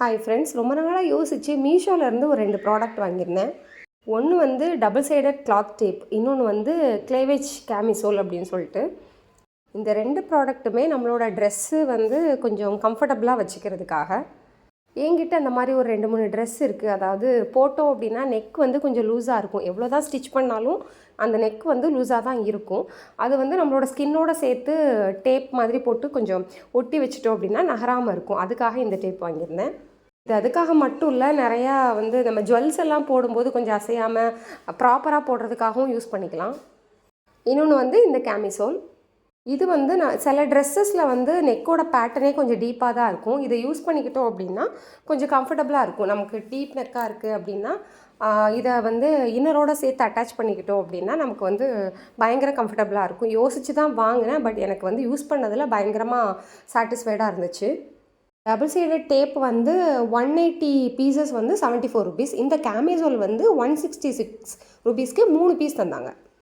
Hi friends, ரொம்ப நாளாக யோசித்து மீஷோலேருந்து ஒரு 2 ப்ராடக்ட் வாங்கியிருந்தேன். ஒன்று வந்து டபுள் சைடட் கிளாத் டேப், இன்னொன்று வந்து கிளேவேஜ் கேமிசோல் அப்படின்னு சொல்லிட்டு. இந்த 2 ப்ராடக்ட்டுமே நம்மளோட ட்ரெஸ்ஸு வந்து கொஞ்சம் கம்ஃபர்டபுளாக வச்சுக்கிறதுக்காக. என்கிட்ட அந்த மாதிரி ஒரு 2-3 ட்ரெஸ் இருக்குது. அதாவது போட்டோம் அப்படின்னா நெக் வந்து கொஞ்சம் லூஸாக இருக்கும். எவ்வளோ தான் ஸ்டிச் பண்ணாலும் அந்த நெக் வந்து லூஸாக தான் இருக்கும். அது வந்து நம்மளோட ஸ்கின்னோட சேர்த்து டேப் மாதிரி போட்டு கொஞ்சம் ஒட்டி வச்சுட்டோம் அப்படின்னா நகராமல் இருக்கும். அதுக்காக இந்த டேப் வாங்கியிருந்தேன். இது அதுக்காக மட்டும் இல்லை, நிறையா வந்து நம்ம ஜுவல்ஸ் எல்லாம் போடும்போது கொஞ்சம் அசையாமல் ப்ராப்பராக போடுறதுக்காகவும் யூஸ் பண்ணிக்கலாம். இன்னொன்று வந்து இந்த கேமிசோல். இது வந்து நான் சில ட்ரெஸ்ஸஸில் வந்து நெக்கோட பேட்டர்னே கொஞ்சம் டீப்பாக தான் இருக்கும். இதை யூஸ் பண்ணிக்கிட்டோம் அப்படின்னா கொஞ்சம் கம்ஃபர்டபுளாக இருக்கும். நமக்கு டீப் நெக்காக இருக்குது அப்படின்னா இதை வந்து இன்னரோட சேர்த்து அட்டாச் பண்ணிக்கிட்டோம் அப்படின்னா நமக்கு வந்து பயங்கர கம்ஃபர்டபுளாக இருக்கும். யோசித்து தான் வாங்கினேன், பட் எனக்கு வந்து யூஸ் பண்ணதில் பயங்கரமாக சாட்டிஸ்ஃபைடாக இருந்துச்சு. டபுள் சைடட் டேப் வந்து 180 பீசஸ் வந்து 74 ருபீஸ். இந்த கேமிசோல் வந்து 166 ருபீஸ்க்கு 3 பீஸ் தந்தாங்க.